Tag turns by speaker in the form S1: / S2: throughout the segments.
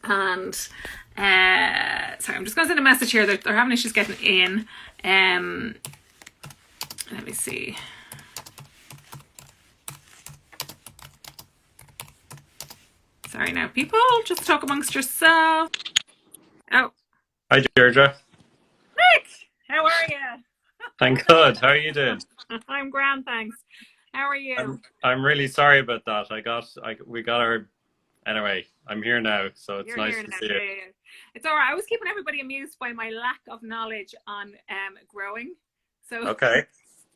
S1: And sorry, I'm just going to send a message here. They're having issues getting in. Let me see. Sorry now, people. Just talk amongst yourself. Oh,
S2: Hi, Deirdre.
S1: Nick, how are you?
S2: I'm good. How are you doing?
S1: I'm grand, thanks. How are you?
S2: I'm really sorry about that. We got our anyway. I'm here now, so it's
S1: You're
S2: nice
S1: here
S2: to
S1: now.
S2: see
S1: Yeah,
S2: you.
S1: yeah, yeah. It's all right. I was keeping everybody amused by my lack of knowledge on growing. So
S2: Okay,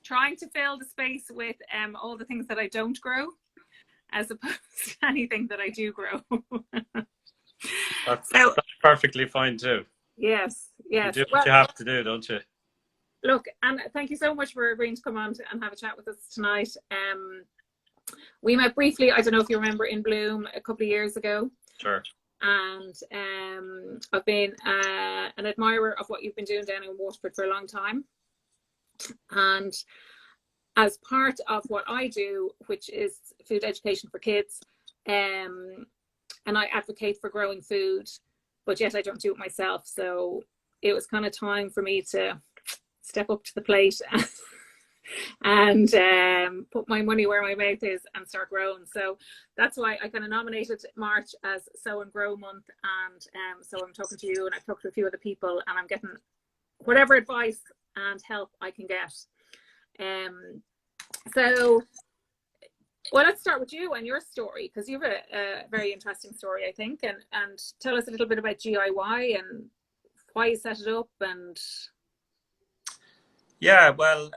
S1: trying to fill the space with all the things that I don't grow, as opposed to anything that I do grow.
S2: that's
S1: So
S2: that's perfectly fine too.
S1: yes,
S2: You
S1: yes.
S2: do what
S1: Well,
S2: you have to do, don't you?
S1: look, and thank you so much for agreeing to come on and have a chat with us tonight. We met briefly. I don't know if you remember in Bloom a couple of years ago.
S2: Sure.
S1: And I've been an admirer of what you've been doing down in Waterford for a long time. And as part of what I do, which is food education for kids, and I advocate for growing food, but yet I don't do it myself. So it was kind of time for me to step up to the plate and put my money where my mouth is and start growing. So that's why I kind of nominated March as Sow and Grow Month. And so I'm talking to you, and I've talked to a few other people, and I'm getting whatever advice and help I can get. So, well, let's start with you and your story, because you have a very interesting story, I think, and tell us a little bit about GIY and why you set it up. And
S2: Yeah, well,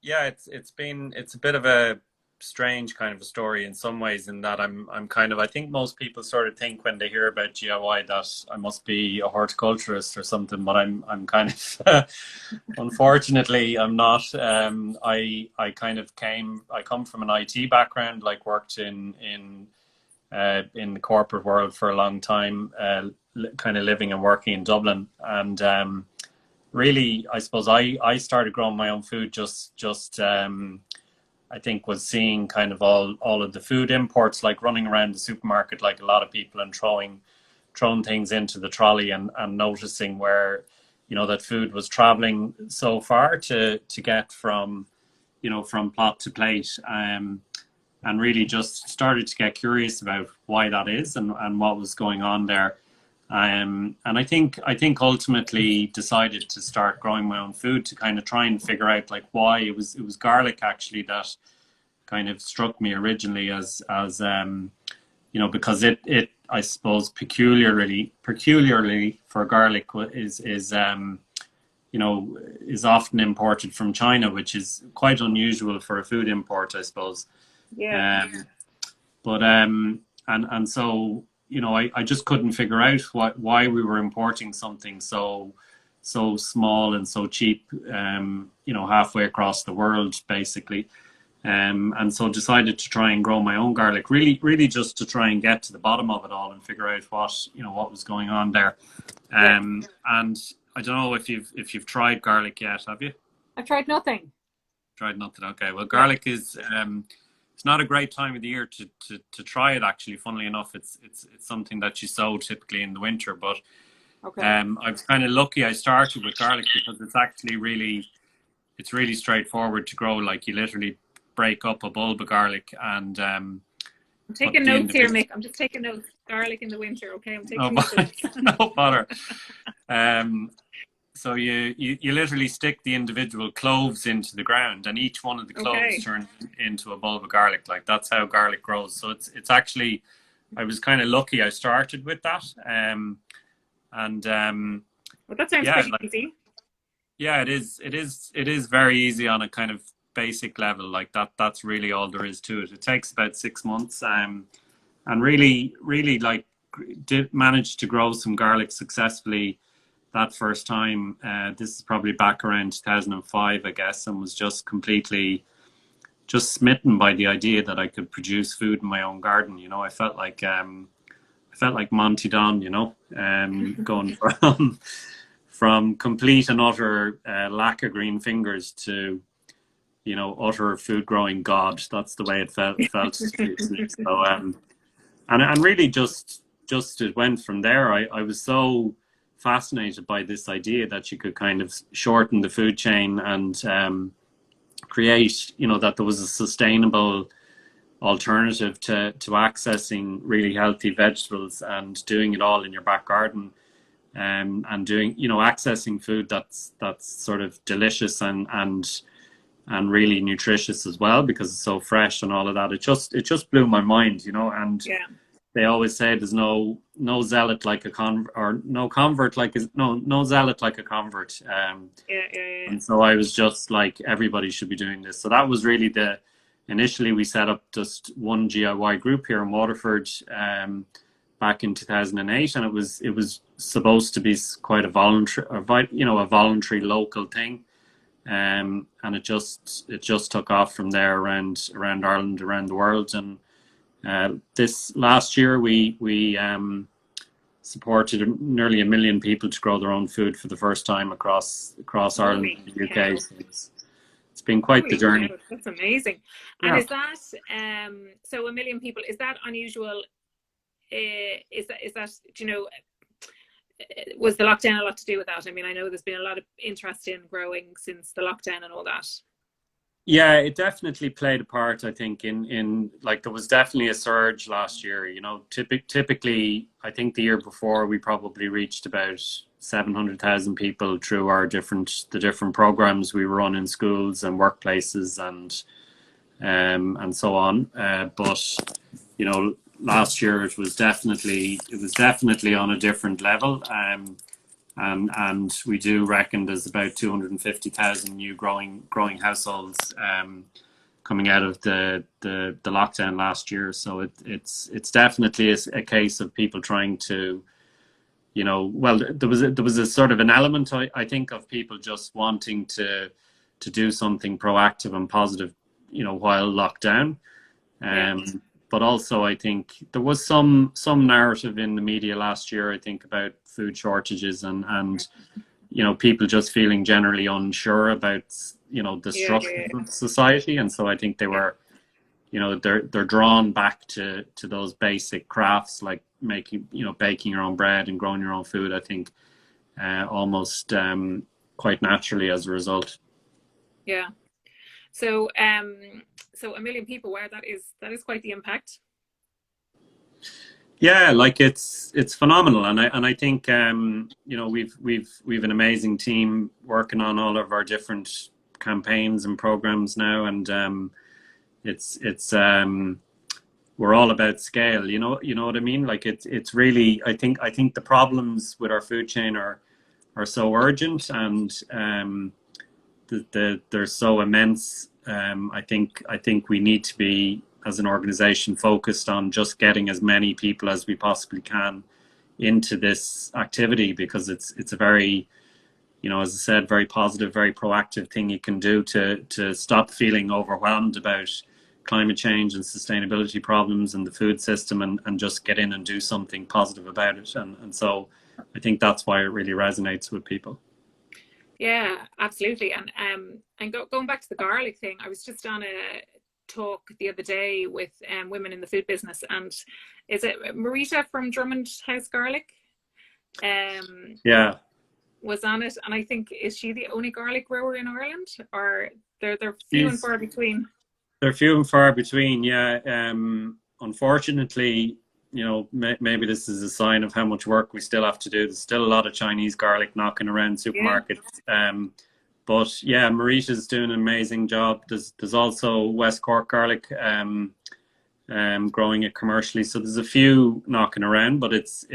S2: yeah, it's a bit of a strange kind of a story in some ways, in that I'm kind of, I think most people sort of think when they hear about GIY that I must be a horticulturist or something, but I'm kind of unfortunately I'm not. I kind of I come from an IT background, like worked in the corporate world for a long time, kind of living and working in Dublin, and really, I suppose I started growing my own food just I think was seeing kind of all of the food imports, like running around the supermarket like a lot of people, and throwing things into the trolley, and noticing where, that food was traveling so far to get from, from plot to plate, and really just started to get curious about why that is, and what was going on there. And I think ultimately decided to start growing my own food to kind of try and figure out like why. It was garlic actually that kind of struck me originally, as because it I suppose peculiarly for garlic is often imported from China, which is quite unusual for a food import, I suppose.
S1: yeah,
S2: Um, but and so, I just couldn't figure out why we were importing something so small and so cheap, halfway across the world basically. And so decided to try and grow my own garlic, really just to try and get to the bottom of it all and figure out what was going on there.
S1: yeah.
S2: And I don't know if you've tried garlic yet, have you?
S1: I've tried nothing.
S2: Tried nothing. Okay. Well,
S1: Yeah.
S2: garlic is it's not a great time of the year to try it. Actually, funnily enough, it's something that you sow typically in the winter. But
S1: Okay.
S2: I was kind of lucky. I started with garlic because it's actually really straightforward to grow. Like, you literally break up a bulb of garlic and
S1: I'm
S2: put
S1: taking
S2: the
S1: notes here,
S2: individual.
S1: Mick. I'm just taking notes. Garlic in the winter. Okay, I'm
S2: No,
S1: taking notes.
S2: no bother. Um, So you literally stick the individual cloves into the ground, and each one of the cloves
S1: Okay.
S2: turns into a bulb of garlic. Like, that's how garlic grows. So it's actually, I was kind of lucky. I started with that, and
S1: Well, that sounds
S2: yeah,
S1: pretty
S2: like,
S1: easy.
S2: yeah, it is very easy on a kind of basic level. Like that. That's really all there is to it. It takes about 6 months, and really like did manage to grow some garlic successfully that first time. This is probably back around 2005, I guess, and was just completely just smitten by the idea that I could produce food in my own garden. I felt like Monty Don, going from from complete and utter lack of green fingers to, utter food growing god. That's the way it felt to me. So and really just just it went from there. I was so fascinated by this idea that you could kind of shorten the food chain and create, that there was a sustainable alternative to accessing really healthy vegetables and doing it all in your back garden, and doing, accessing food that's sort of delicious and really nutritious as well, because it's so fresh and all of that. It just blew my mind, and
S1: Yeah.
S2: they always say there's no zealot like a convert, or no convert like no zealot like a convert.
S1: Yeah.
S2: And so I was just like, everybody should be doing this. So that was really initially we set up just one GIY group here in Waterford, back in 2008, and it was supposed to be quite a voluntary local thing. And it just took off from there around Ireland, around the world. And this last year we supported nearly 1 million people to grow their own food for the first time across Ireland and the UK. So it's been quite the journey.
S1: Cow. That's amazing.
S2: Yeah.
S1: And is that so 1 million people? Is that unusual? Is that was the lockdown a lot to do with that? I mean, I know there's been a lot of interest in growing since the lockdown and all that.
S2: Yeah, it definitely played a part, I think, in like, there was definitely a surge last year. Typically, I think the year before we probably reached about 700,000 people through the different programs we run in schools and workplaces and so on. But last year it was definitely on a different level. And we do reckon there's about 250,000 new growing households coming out of the lockdown last year. So it's definitely a case of people trying to, well, there was a sort of an element, I think, of people just wanting to do something proactive and positive, while locked down. But also, I think there was some narrative in the media last year, I think, about food shortages and people just feeling generally unsure about the structure of society. And so I think they were, they're drawn back to those basic crafts, like making, baking your own bread and growing your own food, I think, almost quite naturally as a result.
S1: Yeah. So 1 million people, wow, that is quite the impact.
S2: Yeah, like it's phenomenal, and I think we've an amazing team working on all of our different campaigns and programs now, and it's we're all about scale. You know what I mean? Like it's really, I think the problems with our food chain are so urgent, and they're so immense. I think we need to be, as an organization, focused on just getting as many people as we possibly can into this activity, because it's a very, as I said, very positive, very proactive thing you can do to stop feeling overwhelmed about climate change and sustainability problems and the food system, and just get in and do something positive about it. And so I think that's why it really resonates with people.
S1: Yeah, absolutely. And going back to the garlic thing, I was just on a talk the other day with women in the food business, and is it Marita from Drummond House Garlic?
S2: Yeah,
S1: was on it, and I think, is she the only garlic grower in Ireland, or they're few and far between?
S2: They're few and far between. Yeah, unfortunately, maybe this is a sign of how much work we still have to do. There's still a lot of Chinese garlic knocking around supermarkets. Yeah. But yeah, Marita's doing an amazing job. There's also West Cork garlic growing it commercially. So there's a few knocking around, but it's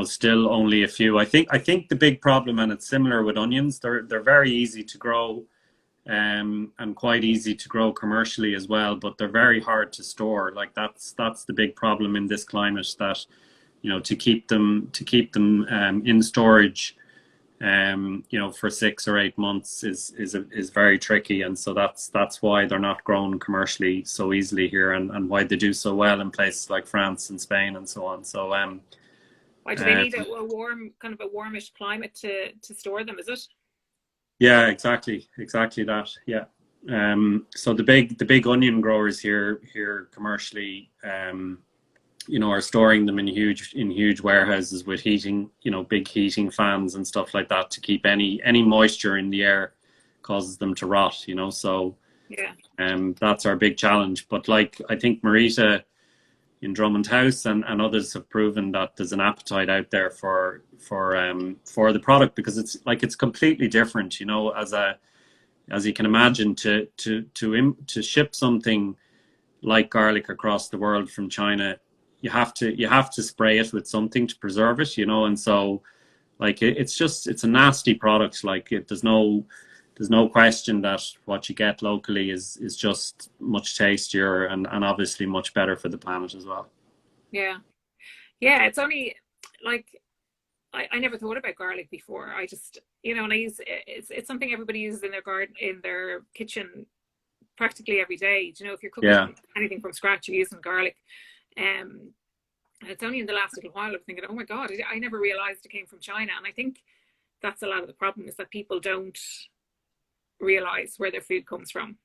S2: still only a few. I think the big problem, and it's similar with onions, they're very easy to grow, and quite easy to grow commercially as well, but they're very hard to store. Like that's the big problem in this climate, that to keep them in storage for 6 or 8 months is very tricky. And so that's why they're not grown commercially so easily here, and why they do so well in places like France and Spain and so on. So
S1: why do they need a warm, kind of a warmish climate to store them, is it?
S2: Yeah, exactly that. Yeah. So the big onion growers here commercially, are storing them in huge warehouses with heating, big heating fans and stuff like that to keep any moisture in the air causes them to rot. So
S1: Yeah.
S2: that's our big challenge. But like I think Marita in Drummond House and others have proven that there's an appetite out there for the product, because it's completely different, as you can imagine, to ship something like garlic across the world from China. You have to spray it with something to preserve it, and so like it's a nasty product. Like there's no question that what you get locally is just much tastier and obviously much better for the planet as well.
S1: Yeah. Yeah. It's only like, I never thought about garlic before. I just, and I use it's something everybody uses in their garden, in their kitchen practically every day. If you're cooking anything from scratch, you're using garlic. And it's only in the last little while I'm thinking, oh my God, I never realized it came from China. And I think that's a lot of the problem, is that people don't realize where their food comes from.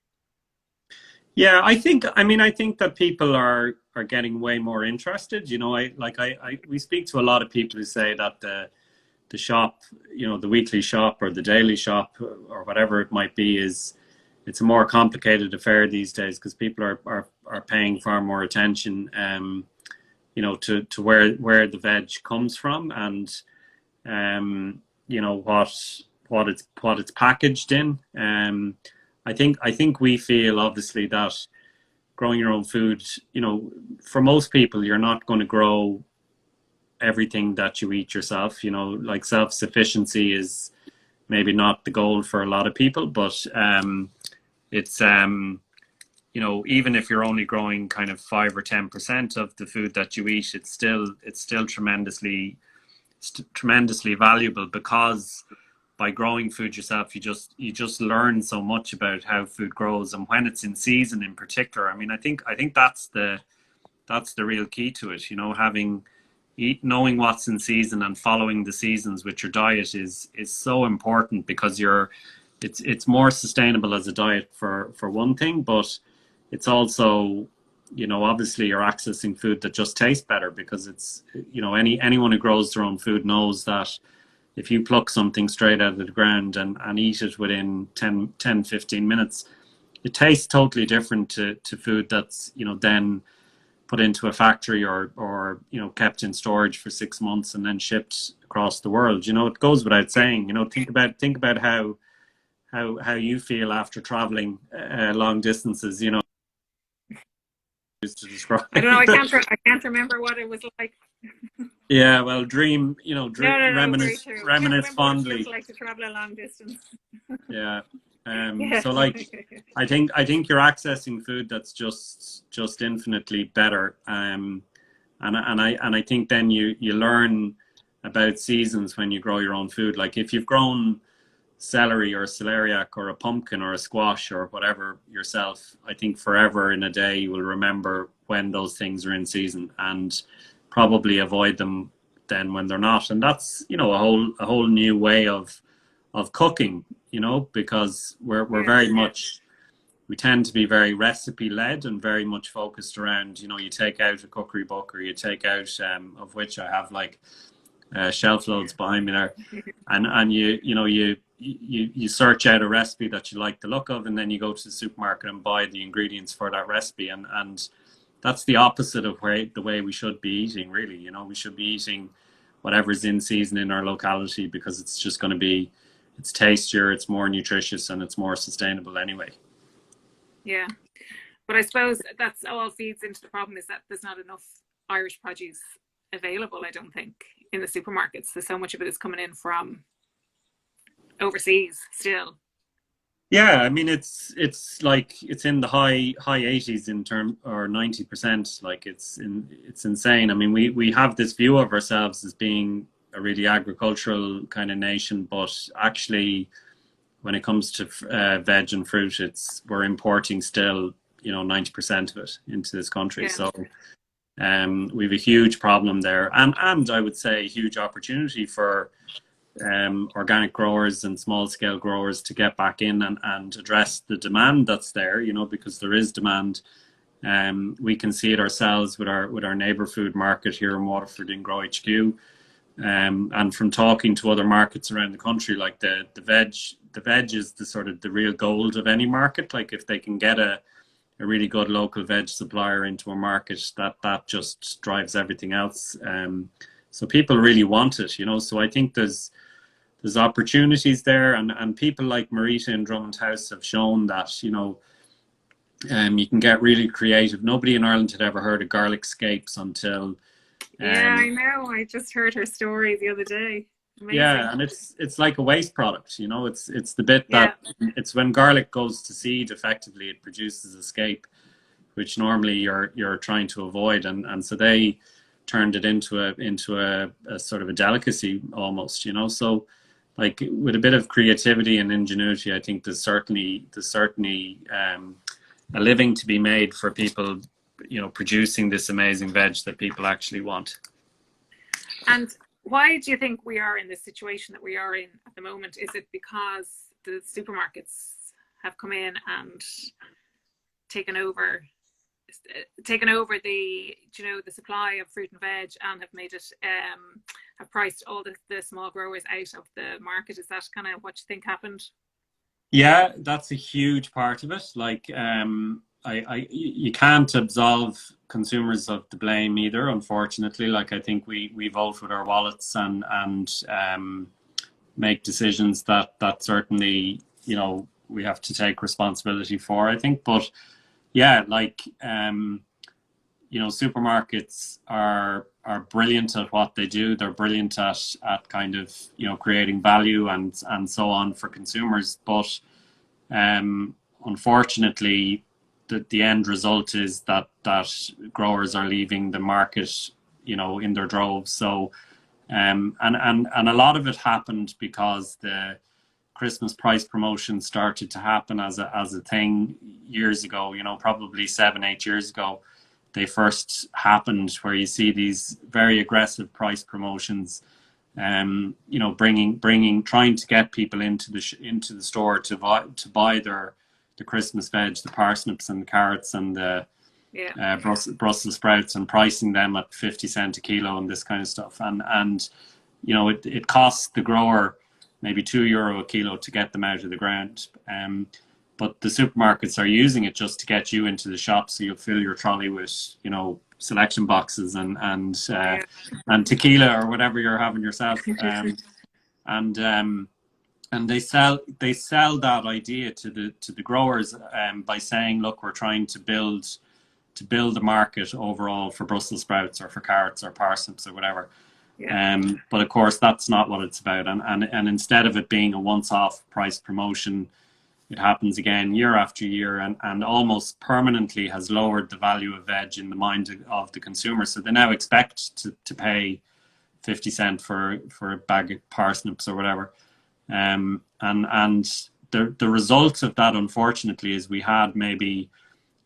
S2: Yeah, I think that people are getting way more interested. We speak to a lot of people who say that the shop, the weekly shop or the daily shop or whatever it might be, it's a more complicated affair these days, because people are paying far more attention, to where the veg comes from, and what it's packaged in. I think we feel obviously that growing your own food, for most people, you're not going to grow everything that you eat yourself. Like self-sufficiency is maybe not the goal for a lot of people, but it's even if you're only growing kind of 5 or 10% of the food that you eat, it's still tremendously valuable, because by growing food yourself, you just learn so much about how food grows and when it's in season in particular. I mean, I think that's the real key to it. Knowing what's in season and following the seasons with your diet is so important, because it's more sustainable as a diet for one thing, but it's also, obviously you're accessing food that just tastes better, because it's, anyone who grows their own food knows that if you pluck something straight out of the ground and eat it within 10, 15 minutes, it tastes totally different to food that's, then put into a factory or kept in storage for 6 months and then shipped across the world. It goes without saying. Think about how you feel after traveling long distances. To describe.
S1: I don't know. I can't remember what it was like.
S2: Yeah, well,
S1: reminisce
S2: fondly.
S1: What it's like to travel a long distance.
S2: Yeah. So I think you're accessing food that's just infinitely better. And I think then you learn about seasons when you grow your own food. Like if you've grown celery or celeriac or a pumpkin or a squash or whatever yourself, I think forever in a day you will remember when those things are in season, and probably avoid them then when they're not. And that's a whole new way of cooking, because we're very much, we tend to be very recipe led and very much focused around, you take out a cookery book, or you take out of which I have like shelf loads behind me there, and you search out a recipe that you like the look of, and then you go to the supermarket and buy the ingredients for that recipe, and that's the opposite of the way we should be eating, really. We should be eating whatever's in season in our locality, because it's just going to be, it's tastier, it's more nutritious, and it's more sustainable anyway.
S1: Yeah, but I suppose that's all feeds into the problem, is that there's not enough Irish produce available, I don't think, in the supermarkets. There's so much of it is coming in from overseas still.
S2: Yeah, I mean it's like it's in the high 80s in term, or 90%. Like it's insane. I mean we have this view of ourselves as being a really agricultural kind of nation, but actually when it comes to veg and fruit, we're importing still 90% of it into this country. Yeah. So we have a huge problem there, and I would say a huge opportunity for organic growers and small scale growers to get back in and address the demand that's there, because there is demand We can see it ourselves with our neighbour food market here in Waterford in Grow HQ. And from talking to other markets around the country, like the veg is the sort of the real gold of any market. Like if they can get a really good local veg supplier into a market, that just drives everything else. So people really want it, you know. So I think there's opportunities there, and people like Marita in Drummond House have shown that, you know, you can get really creative. Nobody in Ireland had ever heard of garlic scapes until
S1: yeah, I know. I just heard her story the other day. Amazing.
S2: Yeah, and it's like a waste product, you know. It's the bit
S1: Yeah.
S2: that it's when garlic goes to seed, effectively it produces a scape, which normally you're trying to avoid, and so they turned it into a sort of a delicacy almost, you know. So like with a bit of creativity and ingenuity, I think there's certainly a living to be made for people, you know, producing this amazing veg that people actually want.
S1: And why do you think we are in this situation that we are in at the moment? Is it because the supermarkets have come in and taken over the, you know, the supply of fruit and veg, and have made it have priced all the small growers out of the market? Is that kind of what you think happened?
S2: Yeah, that's a huge part of it. Like, you can't absolve consumers of the blame either, unfortunately. Like, I think we vote with our wallets and make decisions that certainly, you know, we have to take responsibility for, I think. But yeah, like, you know, supermarkets are brilliant at what they do. They're brilliant at kind of, you know, creating value and so on for consumers. But unfortunately, the end result is that growers are leaving the market, you know, in their droves. So and a lot of it happened because the Christmas price promotion started to happen as a thing years ago, you know, probably 7-8 years ago. They first happened, where you see these very aggressive price promotions, you know, trying to get people into the store to buy the Christmas veg, the parsnips and the carrots and the Brussels sprouts, and pricing them at 50 cent a kilo and this kind of stuff. And you know, it costs the grower maybe €2 a kilo to get them out of the ground. But the supermarkets are using it just to get you into the shop, so you'll fill your trolley with, you know, selection boxes and tequila or whatever you're having yourself. And they sell that idea to the growers by saying, look, we're trying to build a market overall for Brussels sprouts or for carrots or parsnips or whatever. But of course that's not what it's about. And instead of it being a once-off price promotion, it happens again year after year, and almost permanently has lowered the value of veg in the mind of the consumer. So they now expect to pay 50 cent for a bag of parsnips or whatever. And the result of that, unfortunately, is we had maybe,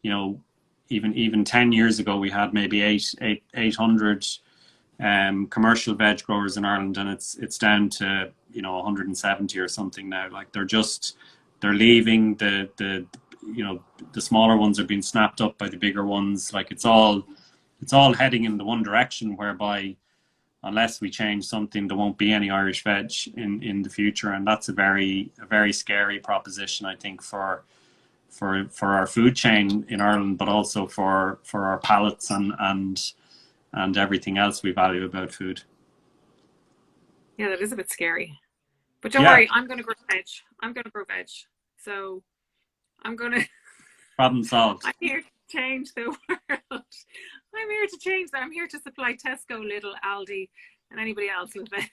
S2: you know, even 10 years ago, we had maybe 800 commercial veg growers in Ireland, and it's down to, you know, 170 or something now. Like, they're leaving the you know, the smaller ones are being snapped up by the bigger ones. Like, it's all heading in the one direction, whereby unless we change something, there won't be any Irish veg in the future, and that's a very scary proposition, I think, for our food chain in Ireland, but also for our palates and everything else we value about food.
S1: Yeah, that is a bit scary. But don't worry, I'm going to grow veg. So I'm going to...
S2: Problem solved.
S1: I'm here to change the world. I'm here to change that. I'm here to supply Tesco, Lidl, Aldi, and anybody else with veg.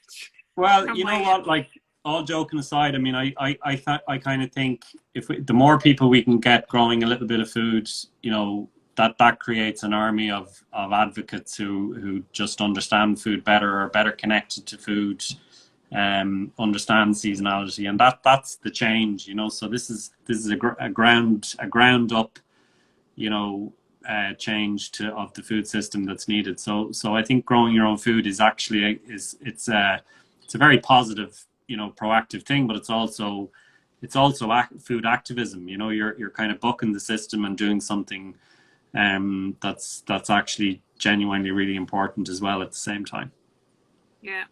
S2: Well, you know what, like, all joking aside, I mean, I kind of think the more people we can get growing a little bit of food, you know, that creates an army of advocates who just understand food better, or better connected to food, understand seasonality, and that's the change, you know. So this is a ground up, you know, change of the food system that's needed. So I think growing your own food is actually it's a very positive, you know, proactive thing, but it's also food activism. You know, you're kind of bucking the system and doing something that's actually genuinely really important as well at the same time.
S1: Yeah.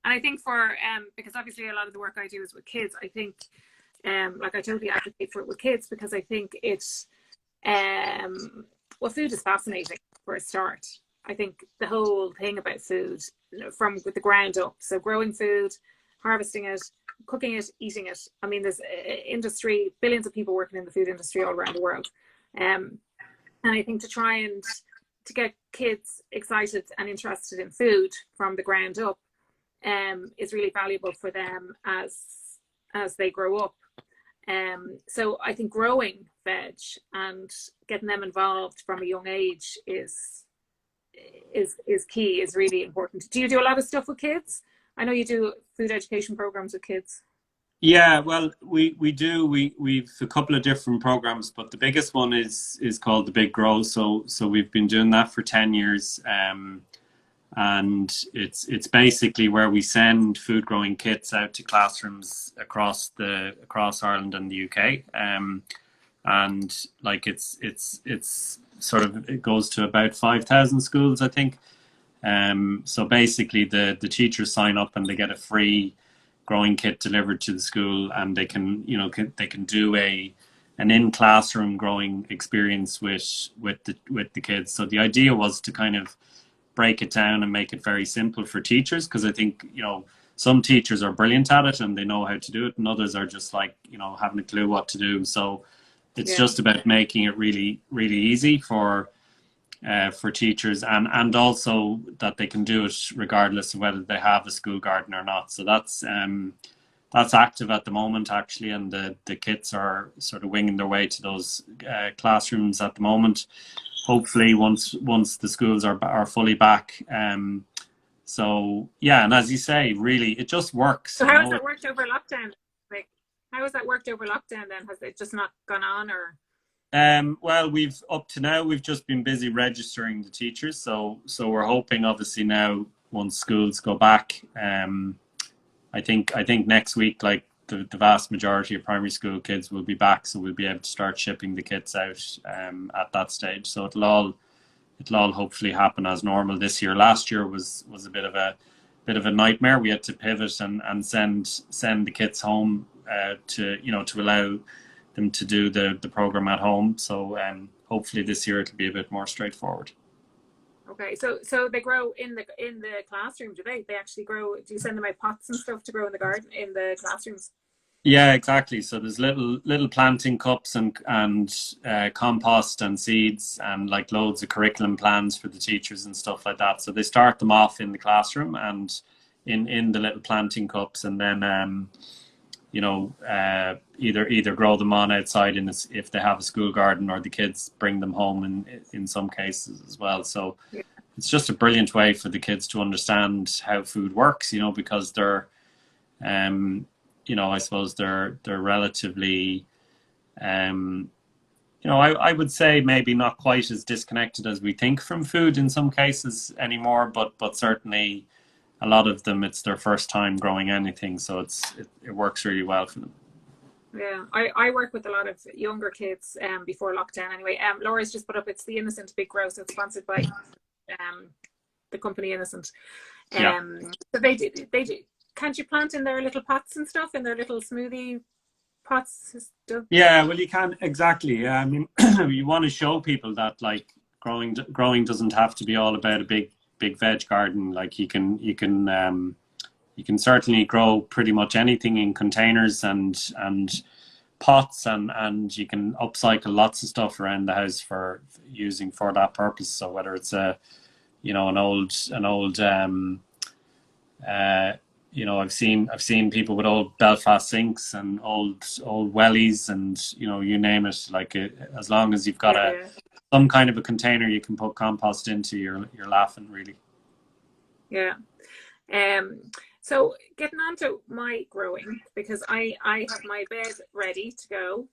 S1: And I think for because obviously a lot of the work I do is with kids, I think like I totally advocate for it with kids, because I think it's well, food is fascinating for a start. I think the whole thing about food, from with the ground up, so growing food, harvesting it, cooking it, eating it. I mean, there's industry, billions of people working in the food industry all around the world. And I think to try and to get kids excited and interested in food from the ground up is really valuable for them as they grow up. So I think growing veg and getting them involved from a young age is key, is really important. Do you do a lot of stuff with kids? I know you do food education programs with kids.
S2: Yeah, well, we do. We've a couple of different programs, but the biggest one is called the Big Grow. So we've been doing that for 10 years. And it's basically where we send food growing kits out to classrooms across Ireland and the UK. And like it's sort of, it goes to about 5,000 schools, I think. So basically the teachers sign up and they get a free growing kit delivered to the school, and they can do an in classroom growing experience with the kids. So the idea was to kind of break it down and make it very simple for teachers, because I think some teachers are brilliant at it and they know how to do it, and others are just like having a clue what to do. So it's just about making it really really easy for teachers, and also that they can do it regardless of whether they have a school garden or not. So that's active at the moment actually, and the kits are sort of winging their way to those classrooms at the moment. Hopefully once the schools are fully back. So yeah, and as you say, really it just works.
S1: So how has that worked over lockdown? Like, how has that worked over lockdown then? Has it just not gone on, or?
S2: Well, up to now we've just been busy registering the teachers. So we're hoping, obviously, now once schools go back, I think next week, like the vast majority of primary school kids will be back, so we'll be able to start shipping the kits out at that stage. So it'll all hopefully happen as normal this year. Last year was a bit of a nightmare. We had to pivot and send the kits home to allow them to do the program at home. So hopefully this year it'll be a bit more straightforward.
S1: Okay, so they grow in the classroom, do they? They actually grow. Do you send them out pots and stuff to grow in the garden in the classrooms?
S2: Yeah, exactly. So there's little planting cups and compost and seeds, and like loads of curriculum plans for the teachers and stuff like that. So they start them off in the classroom and in the little planting cups, and then either grow them on outside if they have a school garden, or the kids bring them home in some cases as well. So it's just a brilliant way for the kids to understand how food works, because they're I suppose they're relatively I would say maybe not quite as disconnected as we think from food in some cases anymore, but certainly a lot of them, it's their first time growing anything, so it works really well for them.
S1: Yeah, I work with a lot of younger kids before lockdown anyway. Laura's just put up, it's the Innocent Big Grow, so it's sponsored by the company Innocent. So they do. Can't you plant in their little pots and stuff, in their little smoothie pots and stuff? Yeah,
S2: well, you can, exactly. Yeah, I mean, you want to show people that like growing doesn't have to be all about a big veg garden. Like you can certainly grow pretty much anything in containers and pots, and you can upcycle lots of stuff around the house for using for that purpose. So whether it's an old I've seen people with old Belfast sinks and old wellies, and you name it. Like as long as you've got some kind of a container you can put compost into, you're laughing really.
S1: Yeah. So getting on to my growing, because I have my bed ready to go.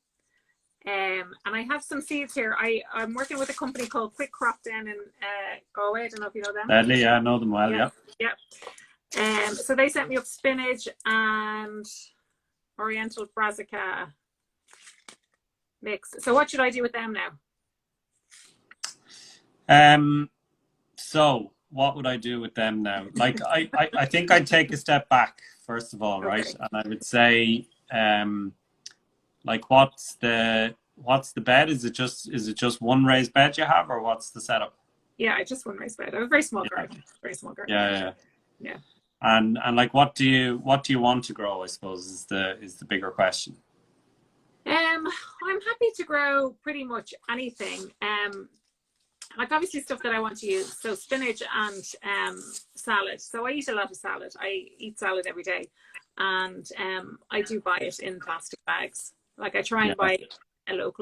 S1: And I have some seeds here. I'm working with a company called Quick Crop down in Galway. I don't know if you know them.
S2: Badly, yeah, I know them well, yeah.
S1: So they sent me up spinach and Oriental Brassica mix. So what should I do with them now?
S2: So what would I do with them now? Like I think I'd take a step back first of all, right?
S1: Okay.
S2: And I would say, like what's the bed? Is it just one raised bed you have, or what's the setup?
S1: Yeah, I just one raised bed. I have a very small
S2: Yeah,
S1: garden. Very small garden.
S2: yeah, yeah.
S1: Yeah.
S2: And like, what do you want to grow? I suppose is the bigger question.
S1: I'm happy to grow pretty much anything. Like obviously stuff that I want to use. So spinach and salad. So I eat a lot of salad. I eat salad every day, and I do buy it in plastic bags. Like I try and
S2: Yeah,
S1: buy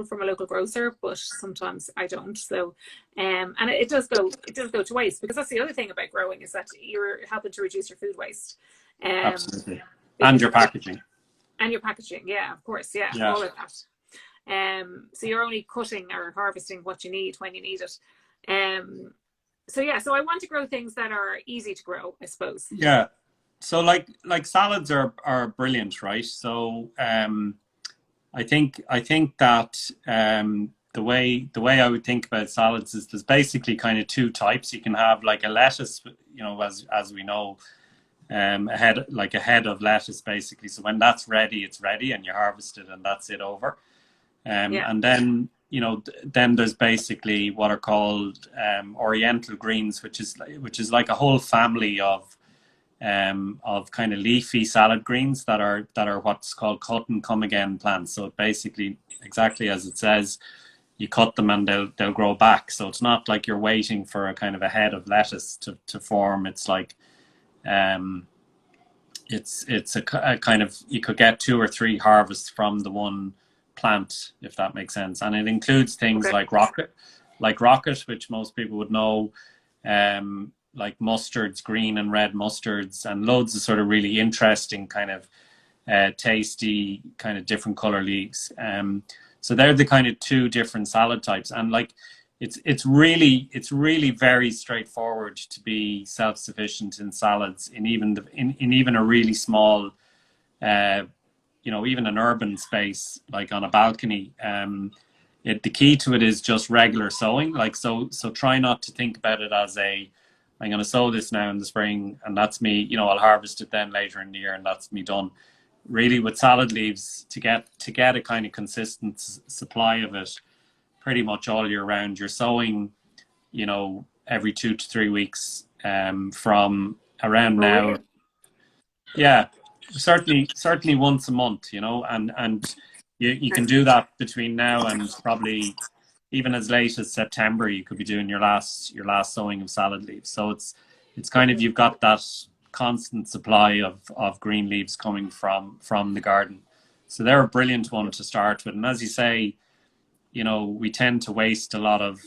S1: from a local grocer, but sometimes I don't. So, and it does go to waste, because that's the other thing about growing, is that you're helping to reduce your food waste. Um,
S2: absolutely. And
S1: because
S2: your packaging.
S1: and your packaging, yeah, of course, yeah,
S2: Yeah,
S1: all of that. So you're only cutting or harvesting what you need when you need it. So yeah, so I want to grow things that are easy to grow, I suppose.
S2: yeah. So like salads are brilliant, right? So I think that the way I would think about salads is there's basically kind of two types. You can have like a lettuce, as we know, a head of lettuce basically. So when that's ready, it's ready, and you harvest it, and that's it over.
S1: Yeah,
S2: And then then there's basically what are called Oriental greens, which is like a whole family of kind of leafy salad greens that are what's called cut and come again plants. So basically, exactly as it says, you cut them and they'll grow back. So it's not like you're waiting for a kind of a head of lettuce to form. It's like um, it's a kind of, you could get two or three harvests from the one plant, if that makes sense. And it includes things
S1: okay,
S2: like rocket, which most people would know, like mustards, green and red mustards, and loads of sort of really interesting kind of tasty kind of different color leaves. So they're the kind of two different salad types, and like it's really very straightforward to be self-sufficient in salads, in even a really small, uh, even an urban space like on a balcony. The key to it is just regular sowing. Like, so try not to think about it as I'm going to sow this now in the spring and that's me. I'll harvest it then later in the year and that's me done. Really, with salad leaves, to get a kind of consistent supply of it pretty much all year round, you're sowing, every 2 to 3 weeks, from around
S1: oh
S2: now.
S1: really?
S2: Yeah, certainly once a month, and you can do that between now and probably even as late as September. You could be doing your last sowing of salad leaves. So it's kind of, you've got that constant supply of green leaves coming from the garden. So they're a brilliant one to start with. And as you say, we tend to waste a lot of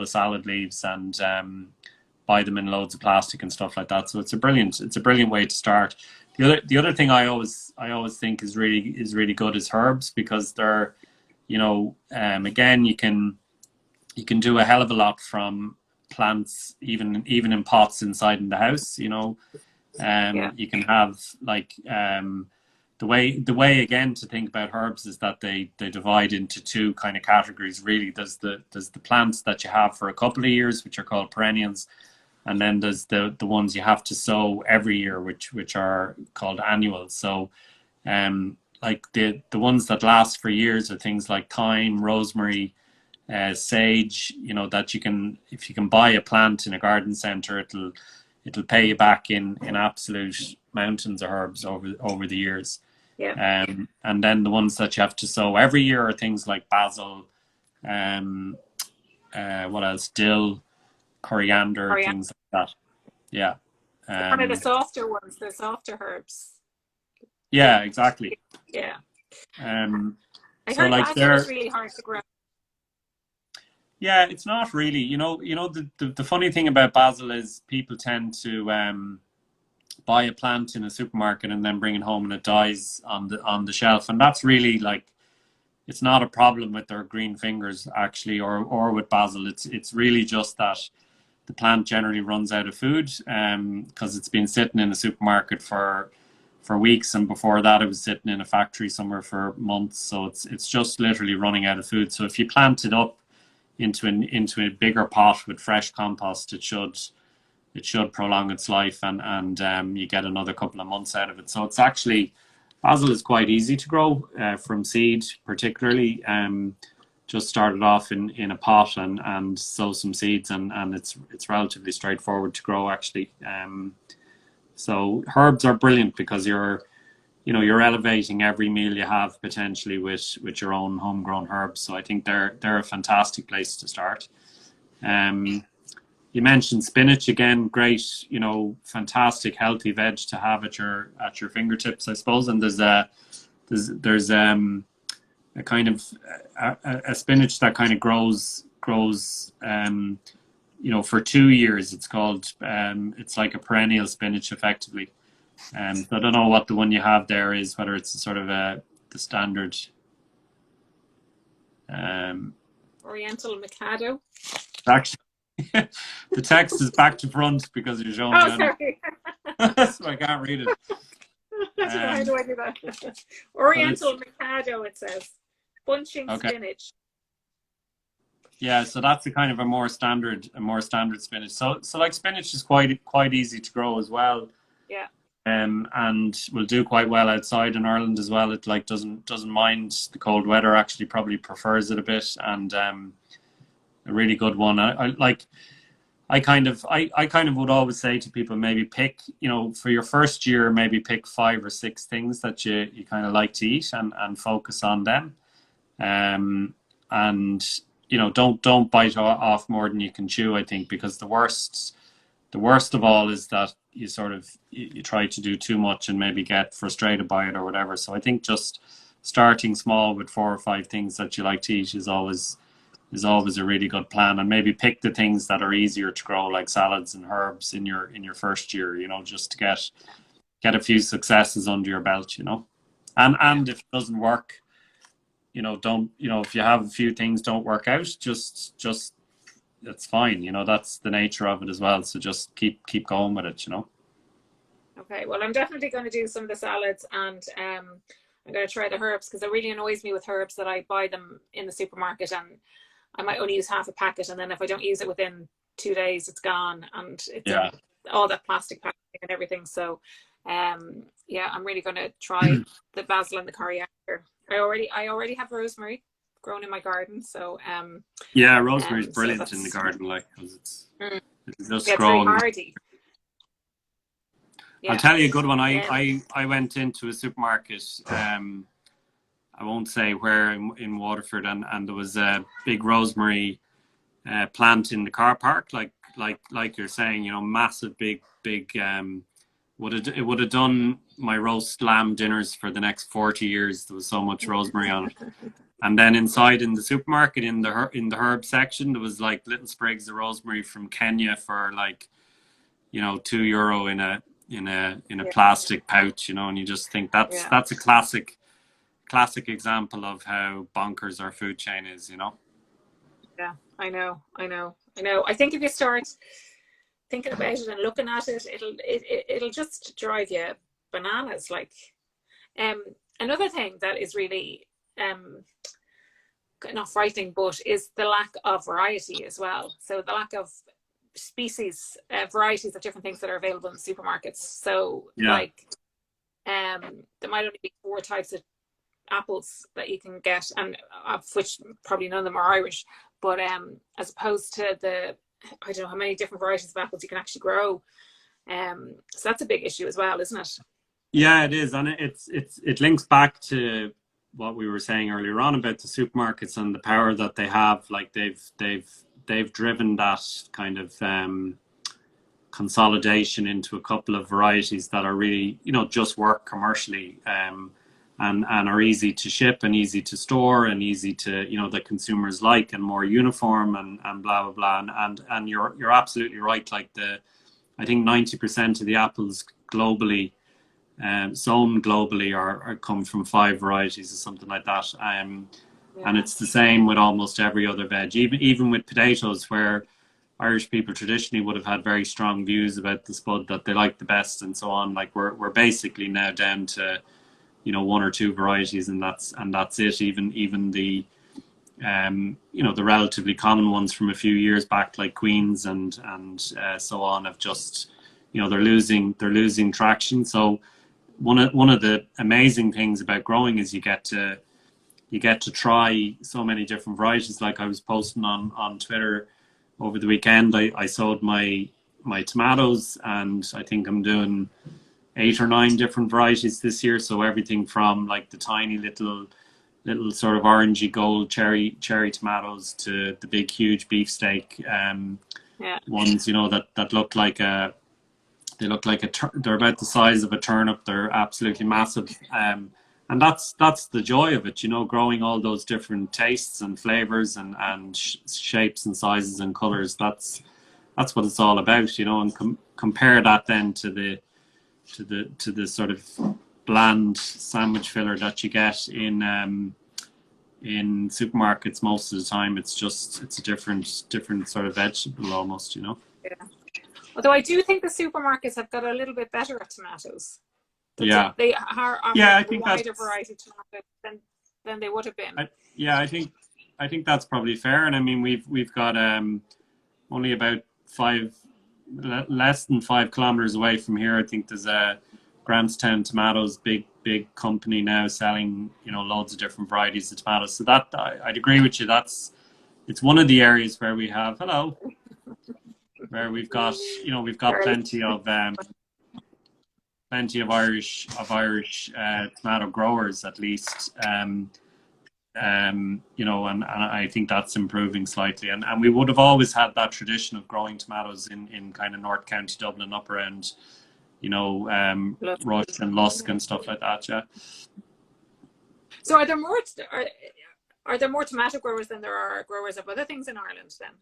S2: salad leaves and buy them in loads of plastic and stuff like that. So it's a brilliant way to start. The other thing I always think is really good is herbs, because they're, again, you can do a hell of a lot from plants, even in pots inside in the house.
S1: Yeah,
S2: You can have like, the way again to think about herbs is that they divide into two kind of categories. Really, there's the plants that you have for a couple of years, which are called perennials, and then there's the ones you have to sow every year, which are called annuals. So like the ones that last for years are things like thyme, rosemary, sage. That if you can buy a plant in a garden center, it'll pay you back in absolute mountains of herbs over the years.
S1: yeah.
S2: And then the ones that you have to sow every year are things like basil, um, what else? Dill, coriander,
S1: Coriander.
S2: things like that. Yeah.
S1: One of the
S2: Um,
S1: softer ones, the softer herbs.
S2: yeah, exactly.
S1: Yeah.
S2: Um,
S1: I
S2: so
S1: heard
S2: like
S1: basil is
S2: they're,
S1: really hard to grow.
S2: yeah, it's not really, the funny thing about basil is people tend to buy a plant in a supermarket and then bring it home and it dies on the shelf. And that's really like, it's not a problem with their green fingers actually, or with basil. It's really just that the plant generally runs out of food, because it's been sitting in a supermarket for weeks, and before that it was sitting in a factory somewhere for months. So it's just literally running out of food. So if you plant it up into a bigger pot with fresh compost, it should prolong its life, and you get another couple of months out of it. So it's actually, basil is quite easy to grow from seed, particularly. Just start it off in a pot and sow some seeds, and it's relatively straightforward to grow, actually. So herbs are brilliant because you're elevating every meal you have potentially with your own homegrown herbs. So I think they're a fantastic place to start. You mentioned spinach again, great, fantastic healthy veg to have at your fingertips, I suppose. And there's a kind of a spinach that kind of grows for 2 years. It's called it's like a perennial spinach, effectively. So I don't know what the one you have there is, whether it's sort of the standard
S1: Oriental Mikado.
S2: Actually, the text is back to front because you're showing me.
S1: Sorry.
S2: So I can't read it.
S1: How do I do that? Oriental Mikado, it says. Bunching spinach.
S2: Yeah, so that's a more standard spinach. So like spinach is quite easy to grow as well.
S1: Yeah.
S2: And will do quite well outside in Ireland as well. It doesn't mind the cold weather. Actually, probably prefers it a bit. And a really good one. I kind of would always say to people, maybe pick, for your first year, maybe pick 5 or 6 things that you kind of like to eat and focus on them. And don't bite off more than you can chew, I think, because the worst of all is that you try to do too much and maybe get frustrated by it or whatever. So I think just starting small with 4 or 5 things that you like to eat is always a really good plan. And maybe pick the things that are easier to grow, like salads and herbs in your first year, just to get a few successes under your belt, and if it doesn't work, if you have a few things don't work out, just it's fine. That's the nature of it as well. So just keep going with it,
S1: Okay, well, I'm definitely going to do some of the salads, and I'm going to try the herbs, because it really annoys me with herbs that I buy them in the supermarket and I might only use half a packet, and then if I don't use it within 2 days, it's gone, and it's all that plastic packaging and everything. So I'm really going to try the basil and the coriander. I already have rosemary grown in my garden, so
S2: rosemary's brilliant in the garden, because it's just
S1: growing. Very hardy.
S2: I'll tell you a good one. I went into a supermarket, I won't say where, in Waterford, and there was a big rosemary plant in the car park, like you're saying, massive big it would have done my roast lamb dinners for the next 40 years. There was so much rosemary on it. And then inside in the supermarket, in the herb section, there was like little sprigs of rosemary from Kenya for €2 in a plastic pouch, and you just think that's a classic example of how bonkers our food chain is.
S1: Yeah, I know. I think if you start thinking about it and looking at it, it'll just drive you bananas. Another thing that is really not frightening, but is the lack of variety as well. So the lack of varieties of different things that are available in supermarkets. So there might only be 4 types of apples that you can get, and of which probably none of them are Irish, but as opposed to I don't know how many different varieties of apples you can actually grow. So that's a big issue as well, isn't it?
S2: Yeah, it is. And it links back to what we were saying earlier on about the supermarkets and the power that they have. Like they've driven that kind of consolidation into a couple of varieties that are really, just work commercially, and are easy to ship and easy to store and easy to, that consumers like, and more uniform and blah, blah, blah. And you're absolutely right. I think 90% of the apples globally, sown globally, are come from 5 varieties or something like that. And it's the same with almost every other veg, even with potatoes, where Irish people traditionally would have had very strong views about the spud that they like the best and so on. Like we're basically now down to 1 or 2 varieties, and that's it. Even the you know, the relatively common ones from a few years back, like Queens and so on, have just, you know, they're losing traction. So one of the amazing things about growing is you get to try so many different varieties. Like I was posting on Twitter over the weekend, I sowed my tomatoes, and I think I'm doing 8 or 9 different varieties this year. So everything from like the tiny little sort of orangey gold cherry tomatoes to the big huge beefsteak ones, you know, that look like they're about the size of a turnip. They're absolutely massive. And that's the joy of it, you know, growing all those different tastes and flavors and shapes and sizes and colors. That's what it's all about, you know. And compare that then to the sort of bland sandwich filler that you get in supermarkets most of the time. It's a different sort of vegetable almost, you know.
S1: Yeah. Although I do think the supermarkets have got a little bit better at tomatoes.
S2: Yeah.
S1: They are offering
S2: I
S1: a
S2: think
S1: wider variety of tomatoes than they would have been.
S2: I think that's probably fair. And I mean, we've got only about less than 5 kilometers away from here. I think there's a Grahamstown Tomatoes, big company now selling, you know, loads of different varieties of tomatoes. So that I'd agree with you. It's one of the areas where we have where we've got, you know, we've got plenty of Irish tomato growers, at least. You know, and I think that's improving slightly. And we would have always had that tradition of growing tomatoes in kind of North County Dublin, up around, you know, Rush and Lusk and stuff like that. Yeah.
S1: So are there more tomato growers than there are growers of other things in Ireland then?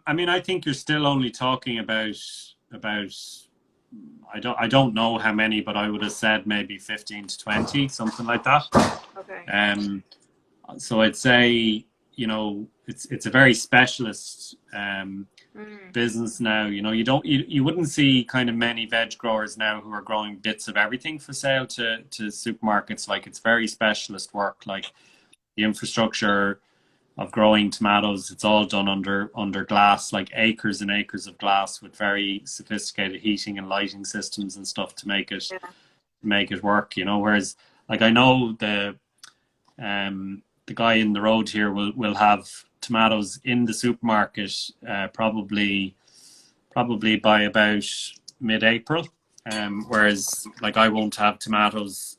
S2: I mean, I think you're still only talking about I don't know how many, but I would have said maybe 15 to 20, something like that.
S1: Okay.
S2: So I'd say, you know, it's a very specialist business now. You know, you wouldn't see kind of many veg growers now who are growing bits of everything for sale to supermarkets. Like, it's very specialist work. Like, the infrastructure of growing tomatoes, it's all done under glass, like acres and acres of glass with very sophisticated heating and lighting systems and stuff to make it work, you know. Whereas, like, I know the guy in the road here will have tomatoes in the supermarket probably by about mid-April, whereas, like, I won't have tomatoes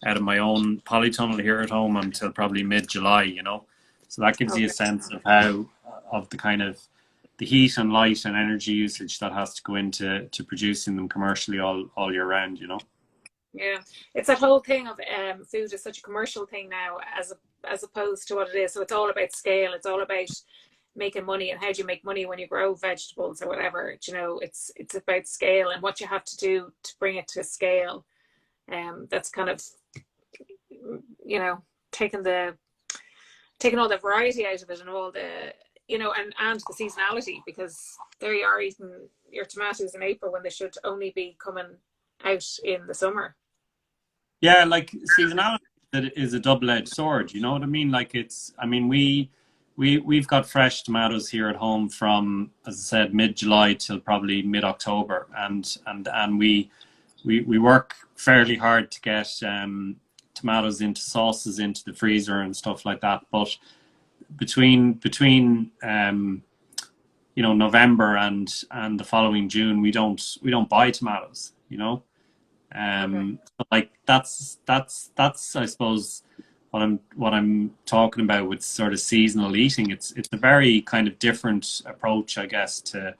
S2: out of my own polytunnel here at home until probably mid-July, you know. So that gives you a sense of the kind of the heat and light and energy usage that has to go into producing them commercially all year round, you know.
S1: Yeah, it's that whole thing of food is such a commercial thing now, as opposed to what it is. So it's all about scale. It's all about making money, and how do you make money when you grow vegetables or whatever. You know, it's about scale and what you have to do to bring it to scale. That's kind of, you know, taking all the variety out of it, and all the, you know, and the seasonality, because there you are eating your tomatoes in April when they should only be coming out in the summer.
S2: Yeah, like, seasonality is a double-edged sword, you know what I mean? Like, we've got fresh tomatoes here at home from, as I said, mid-July till probably mid-October, and we work fairly hard to get tomatoes into sauces, into the freezer and stuff like that. But between you know, November and the following June, we don't buy tomatoes, you know. So, like, that's I suppose what I'm talking about with sort of seasonal eating. It's a very kind of different approach, I guess, to,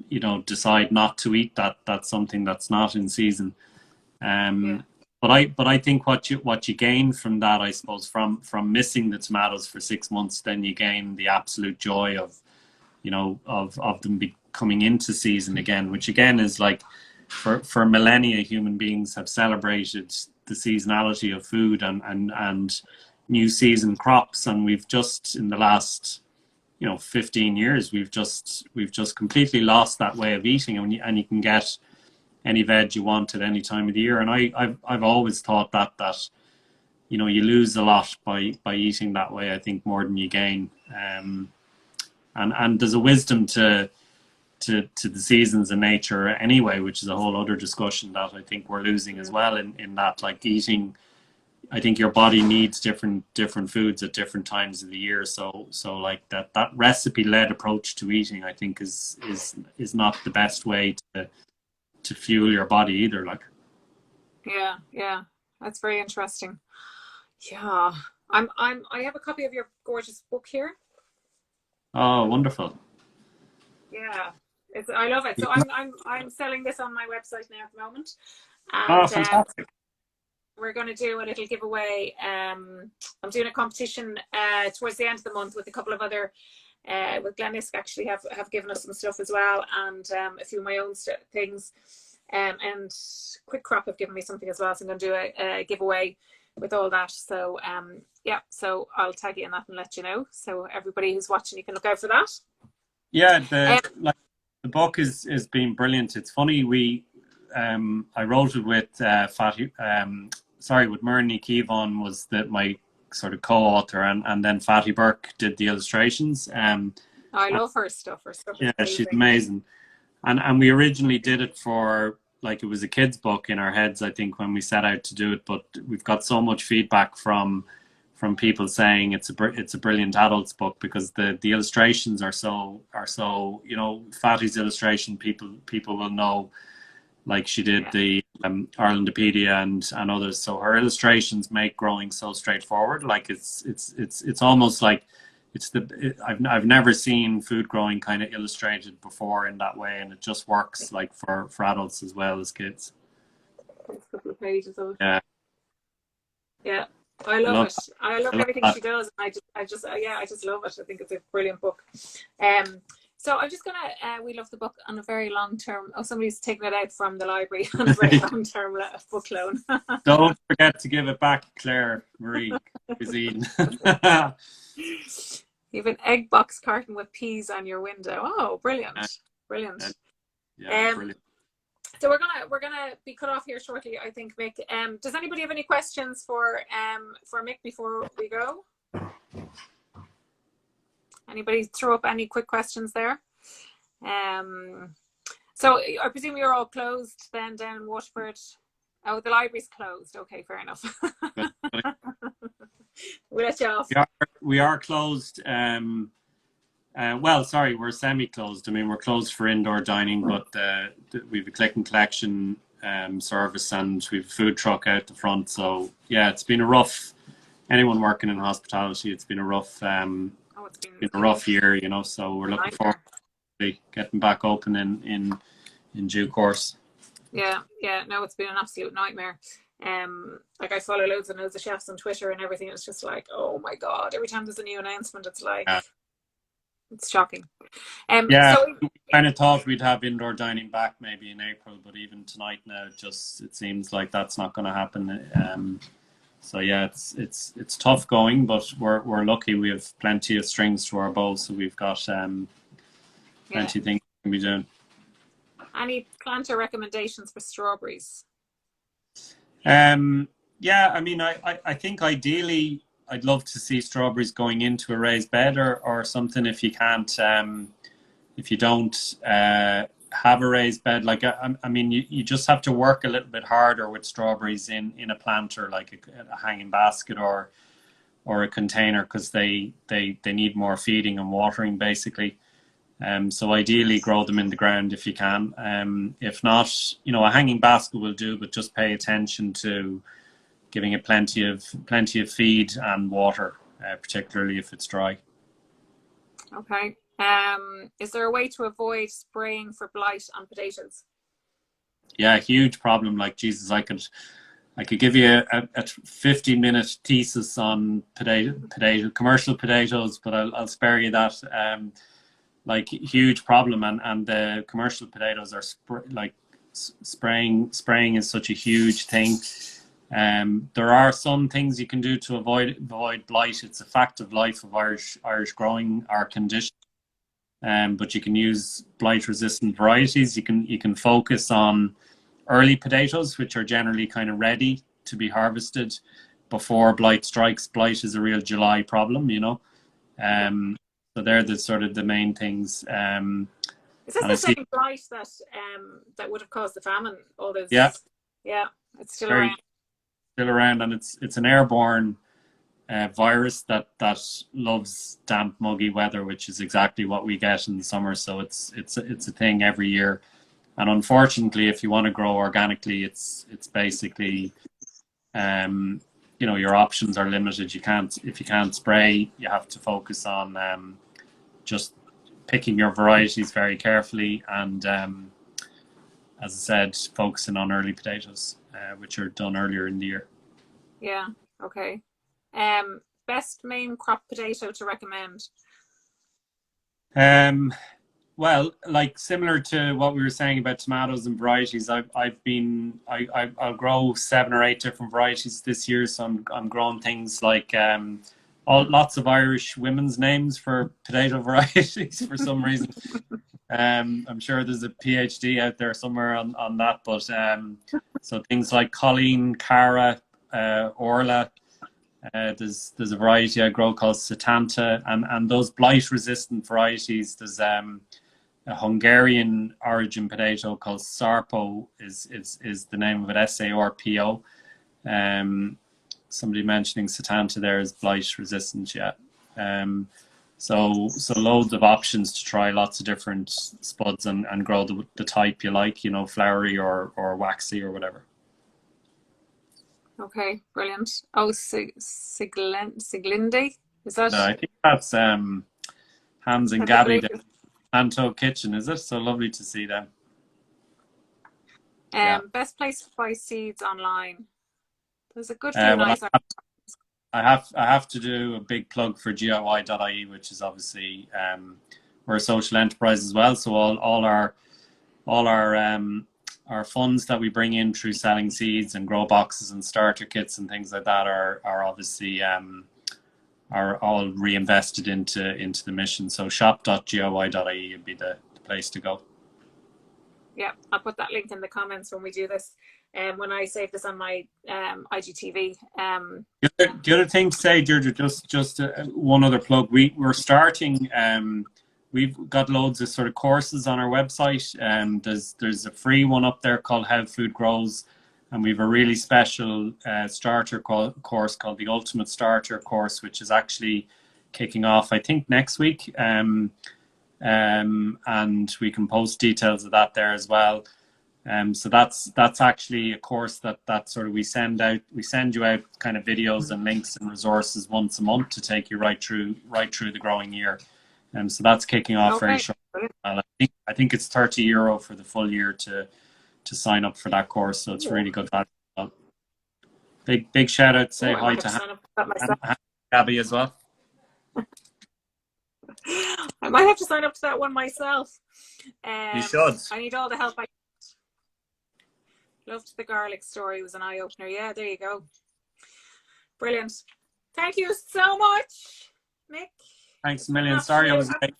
S2: you know, decide not to eat that's something that's not in season. But I think what you gain from that, I suppose, from missing the tomatoes for 6 months, then you gain the absolute joy of, you know, of them coming into season again, which again is like, for millennia, human beings have celebrated the seasonality of food and new season crops, and we've just, in the last, you know, 15 years, we've just completely lost that way of eating, and you can get any veg you want at any time of the year. And I've always thought that you know, you lose a lot by eating that way, I think, more than you gain. And there's a wisdom to the seasons and nature anyway, which is a whole other discussion that I think we're losing as well, in that, like, eating, I think your body needs different foods at different times of the year. So like that recipe led approach to eating, I think is not the best way to fuel your body either. Like,
S1: yeah, that's very interesting. Yeah, I have a copy of your gorgeous book here.
S2: oh, wonderful.
S1: Yeah, I love it. So I'm selling this on my website now at the moment,
S2: Oh,
S1: and
S2: fantastic.
S1: we're going to do a little giveaway. I'm doing a competition towards the end of the month with a couple of other. With Glennisk actually have given us some stuff as well, and a few of my own things. And Quick Crop have given me something as well, so I'm going to do a giveaway with all that. So yeah, so I'll tag you in that and let you know. So everybody who's watching, you can look out for that.
S2: Yeah, the book is been brilliant. It's funny, I wrote it with Fatty, with Myrny Kevon was my sort of co-author, and then Fatty Burke did the illustrations.
S1: I love her stuff. Her stuff is amazing.
S2: She's amazing. And we originally did it for, like, it was a kid's book in our heads, I think, when we set out to do it. But we've got so much feedback from people saying it's a brilliant adults book, because the illustrations are so, you know, Fatty's illustration, people will know, like she did the Irelandopedia and others. So her illustrations make growing so straightforward. Like it's almost like I've never seen food growing kind of illustrated before in that way, and it just works, like, for adults as well as kids.
S1: A couple of pages of
S2: it.
S1: Yeah, I love it. I love everything
S2: that.
S1: she does. I just love it. I think it's a brilliant book. So I'm just gonna. We love the book on a very long term. Oh, somebody's taking it out from the library on a very long term book loan.
S2: Don't forget to give it back, Claire Marie Cuisine.
S1: You have an egg box carton with peas on your window. Oh, brilliant.
S2: Yeah, brilliant.
S1: So we're gonna be cut off here shortly, I think, Mick. Does anybody have any questions for Mick before we go? Anybody throw up any quick questions there? So I presume you're all closed then down in Waterford. Oh, the library's closed. Okay, fair enough. We'll let you off.
S2: We are closed. Well, sorry, we're semi-closed. I mean, we're closed for indoor dining, but we have a click and collection service, and we have a food truck out the front. So yeah, it's been a rough. Anyone working in hospitality, it's been a rough. It's been a rough year, you know. So we're looking forward to getting back open in due course.
S1: Yeah. No, it's been an absolute nightmare. Like, I follow loads of chefs on Twitter and everything. It's just like, oh my God, every time there's a new announcement, it's like, it's shocking.
S2: So we kind of thought we'd have indoor dining back maybe in April, but even tonight now, it seems like that's not going to happen. So yeah, it's tough going, but we're lucky. We have plenty of strings to our bow, so we've got plenty of things we can be doing.
S1: Any planter recommendations for strawberries?
S2: Yeah, I mean, I think ideally I'd love to see strawberries going into a raised bed or something, if you can't, if you don't have a raised bed. Like, I mean, you just have to work a little bit harder with strawberries in a planter, like a hanging basket or a container, because they need more feeding and watering, basically. So ideally grow them in the ground if you can. If not, you know, a hanging basket will do, but just pay attention to giving it plenty of feed and water, particularly if it's dry.
S1: Okay. Is there a way to avoid spraying for blight on potatoes?
S2: Yeah, huge problem. Like, Jesus, I could give you a 50-minute thesis on commercial potatoes, but I'll spare you that. Like, huge problem, and the commercial potatoes are spraying is such a huge thing. There are some things you can do to avoid blight. It's a fact of life of Irish growing, our condition. But you can use blight resistant varieties. You can focus on early potatoes, which are generally kind of ready to be harvested, before blight strikes. Blight is a real July problem, you know. So they're the sort of the main things.
S1: Is this the same blight that that would have caused the famine? All those.
S2: Yeah.
S1: Yeah, it's still around.
S2: Still around, and it's an airborne virus that loves damp, muggy weather, which is exactly what we get in the summer. So it's a thing every year. And unfortunately, if you want to grow organically, it's basically, you know, your options are limited. If you can't spray, you have to focus on just picking your varieties very carefully, and as I said, focusing on early potatoes, which are done earlier in the year.
S1: Yeah. Okay. Best main crop potato to recommend?
S2: Well, like similar to what we were saying about tomatoes and varieties, I'll grow 7 or 8 different varieties this year. So I'm growing things like lots of Irish women's names for potato varieties for some reason. I'm sure there's a PhD out there somewhere on that, but so things like Colleen, Cara, Orla. There's a variety I grow called Satanta, and those blight resistant varieties. There's a Hungarian origin potato called Sarpo is the name of it, Sarpo. Somebody mentioning Satanta there is blight resistant, yeah. So loads of options to try, lots of different spuds and grow the type you like, you know, flowery or waxy or whatever.
S1: Okay, brilliant. Oh, Siglindi, is that?
S2: No, I think that's Hans and Gabby down Anto Kitchen, is it? So lovely to see them.
S1: Yeah. Best place to buy seeds online. There's a good few nice.
S2: I have to do a big plug for GIY.ie, which is obviously we're a social enterprise as well. So all our funds that we bring in through selling seeds and grow boxes and starter kits and things like that are obviously are all reinvested into the mission. So shop.giy.ie would be the place to go. Yeah,
S1: I'll put that link in the comments when we do this. When I save this on my IGTV.
S2: The other thing to say, Deirdre, just one other plug. We're starting. We've got loads of sort of courses on our website. There's a free one up there called How Food Grows, and we've a really special starter course called the Ultimate Starter course, which is actually kicking off, I think, next week. And we can post details of that there as well. So that's actually a course that sort of we send you out kind of videos and links and resources once a month to take you right through the growing year. So that's kicking off very shortly. I think it's €30 for the full year to sign up for that course. So it's really good value. Big shout out. Say hi to Gabby as well.
S1: I might have to sign up to that one myself.
S2: You should.
S1: I need all the help I loved the garlic story. It was an eye-opener. Yeah, there you go. Brilliant. Thank you so much, Mick.
S2: Thanks a million. Sorry I was late.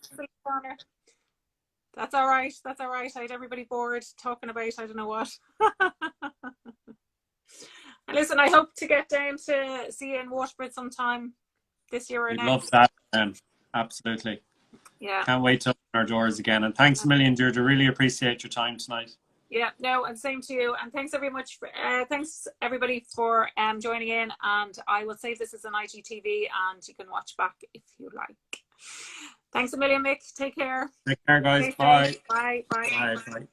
S1: That's all right. That's all right. I had everybody bored talking about I don't know what. And listen, I hope to get down to see you in Waterford sometime this year or next.
S2: Love that, absolutely.
S1: Yeah.
S2: Can't wait to open our doors again. And thanks a million, Deirdre. Really appreciate your time tonight.
S1: Yeah, no, and same to you. And thanks thanks everybody for joining in. And I will save this as an IGTV and you can watch back if you like. Thanks a million, Mick. Take care.
S2: Take care, guys. Bye.
S1: Bye. Bye.
S2: Bye. Bye.